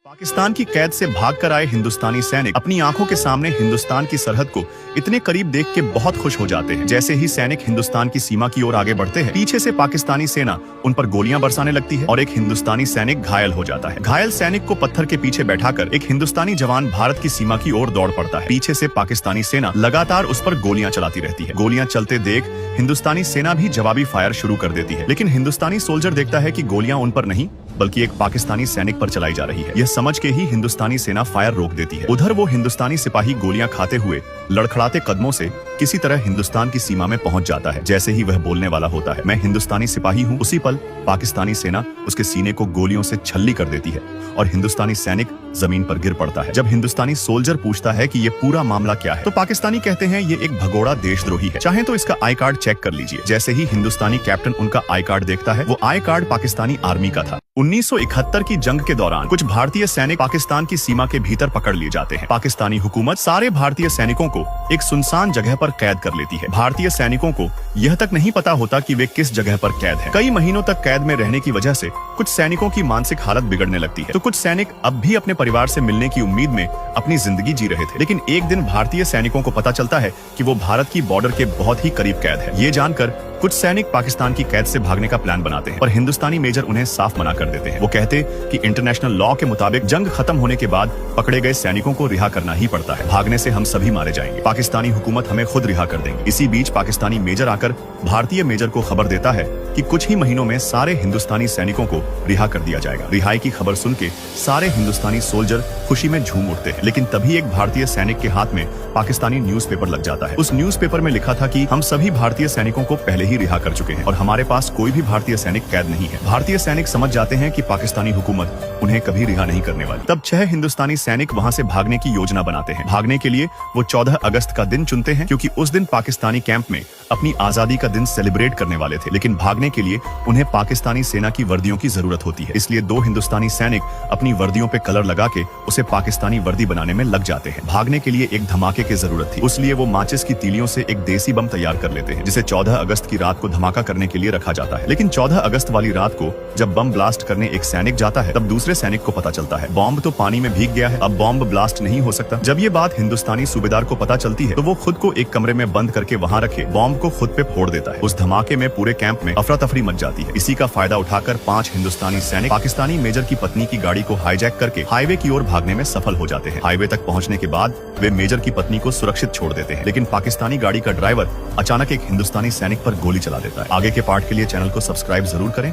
पाकिस्तान की कैद से भागकर आए हिंदुस्तानी सैनिक अपनी आंखों के सामने हिंदुस्तान की सरहद को इतने करीब देख के बहुत खुश हो जाते हैं। जैसे ही सैनिक हिंदुस्तान की सीमा की ओर आगे बढ़ते हैं, पीछे से पाकिस्तानी सेना उन पर गोलियां बरसाने लगती है और एक हिंदुस्तानी सैनिक घायल हो जाता है। घायल सैनिक को पत्थर के पीछे बैठाकर एक हिंदुस्तानी जवान भारत की सीमा की ओर दौड़ पड़ता है। पीछे से पाकिस्तानी सेना लगातार उस पर गोलियां चलाती रहती है। गोलियां चलते देख हिंदुस्तानी सेना भी जवाबी फायर शुरू कर देती है, लेकिन हिंदुस्तानी सोल्जर देखता है कि गोलियां उन पर नहीं बल्कि एक पाकिस्तानी सैनिक पर चलाई जा रही है। यह समझ के ही हिंदुस्तानी सेना फायर रोक देती है। उधर वो हिंदुस्तानी सिपाही गोलियां खाते हुए लड़खड़ाते कदमों से किसी तरह हिंदुस्तान की सीमा में पहुंच जाता है। जैसे ही वह बोलने वाला होता है, मैं हिंदुस्तानी सिपाही हूं, उसी पल पाकिस्तानी सेना उसके सीने को गोलियों से छल्ली कर देती है और हिंदुस्तानी सैनिक जमीन पर गिर पड़ता है। जब हिंदुस्तानी सोल्जर पूछता है कि ये पूरा मामला क्या है, तो पाकिस्तानी कहते हैं ये एक भगोड़ा देशद्रोही है, चाहे तो इसका आई कार्ड चेक कर लीजिए। जैसे ही हिंदुस्तानी कैप्टन उनका आई कार्ड देखता है, वो आई कार्ड पाकिस्तानी आर्मी का था। 1971 की जंग के दौरान कुछ भारतीय सैनिक पाकिस्तान की सीमा के भीतर पकड़ लिए जाते हैं। पाकिस्तानी हुकूमत सारे भारतीय सैनिकों को एक सुनसान जगह पर कैद कर लेती है। भारतीय सैनिकों को यह तक नहीं पता होता कि वे किस जगह पर कैद हैं। कई महीनों तक कैद में रहने की वजह से कुछ सैनिकों की मानसिक हालत बिगड़ने लगती है, तो कुछ सैनिक अब भी अपने परिवार से मिलने की उम्मीद में अपनी जिंदगी जी रहे थे। लेकिन एक दिन भारतीय सैनिकों को पता चलता है कि वो भारत की बॉर्डर के बहुत ही करीब कैद है। ये जानकर कुछ सैनिक पाकिस्तान की कैद से भागने का प्लान बनाते हैं, पर हिंदुस्तानी मेजर उन्हें साफ मना कर देते हैं। वो कहते कि इंटरनेशनल लॉ के मुताबिक जंग खत्म होने के बाद पकड़े गए सैनिकों को रिहा करना ही पड़ता है। भागने से हम सभी मारे जाएंगे। पाकिस्तानी हुकूमत हमें खुद रिहा कर देंगे। इसी बीच पाकिस्तानी मेजर आकर भारतीय मेजर को खबर देता है कि कुछ ही महीनों में सारे हिंदुस्तानी सैनिकों को रिहा कर दिया जाएगा। रिहाई की खबर सुन के सारे हिंदुस्तानी सोल्जर खुशी में झूम उठते हैं, लेकिन तभी एक भारतीय सैनिक के हाथ में पाकिस्तानी न्यूज़पेपर लग जाता है। उस न्यूज़पेपर में लिखा था कि हम सभी भारतीय सैनिकों को पहले ही रिहा कर चुके हैं और हमारे पास कोई भी भारतीय सैनिक कैद नहीं है। भारतीय सैनिक समझ जाते हैं कि पाकिस्तानी हुकूमत उन्हें कभी रिहा नहीं करने वाली। तब 6 हिंदुस्तानी सैनिक वहां से भागने की योजना बनाते हैं। भागने के लिए वो 14 अगस्त का दिन चुनते हैं, क्योंकि उस दिन पाकिस्तानी कैंप में अपनी आजादी का दिन सेलिब्रेट करने वाले थे। लेकिन भागने के लिए उन्हें पाकिस्तानी सेना की वर्दियों की जरूरत होती है, इसलिए 2 हिंदुस्तानी सैनिक अपनी वर्दियों पे कलर लगा के उसे पाकिस्तानी वर्दी बनाने में लग जाते हैं। भागने के लिए एक धमाके की जरूरत थी, इसलिए वो माचिस की तीलियों से एक देसी बम तैयार कर लेते हैं, जिसे 14 अगस्त की रात को धमाका करने के लिए रखा जाता है। लेकिन 14 अगस्त वाली रात को जब बम ब्लास्ट करने एक सैनिक जाता है, तब दूसरे सैनिक को पता चलता है बॉम्ब तो पानी में भीग गया है, अब बॉम्ब ब्लास्ट नहीं हो सकता। जब ये बात हिंदुस्तानी सूबेदार को पता चलती है, तो वो खुद को एक कमरे में बंद करके वहाँ रखे बॉम्ब को खुद पे फोड़ देता है। उस धमाके में पूरे कैंप में अफरा तफरी मच जाती है। इसी का फायदा उठाकर 5 हिंदुस्तानी सैनिक पाकिस्तानी मेजर की पत्नी की गाड़ी को हाईजैक करके हाईवे की ओर भागने में सफल हो जाते हैं। हाईवे तक पहुंचने के बाद वे मेजर की पत्नी को सुरक्षित छोड़ देते हैं, लेकिन पाकिस्तानी गाड़ी का ड्राइवर अचानक एक हिंदुस्तानी सैनिक पर गोली चला देता है। आगे के पार्ट के लिए चैनल को सब्सक्राइब जरूर करें।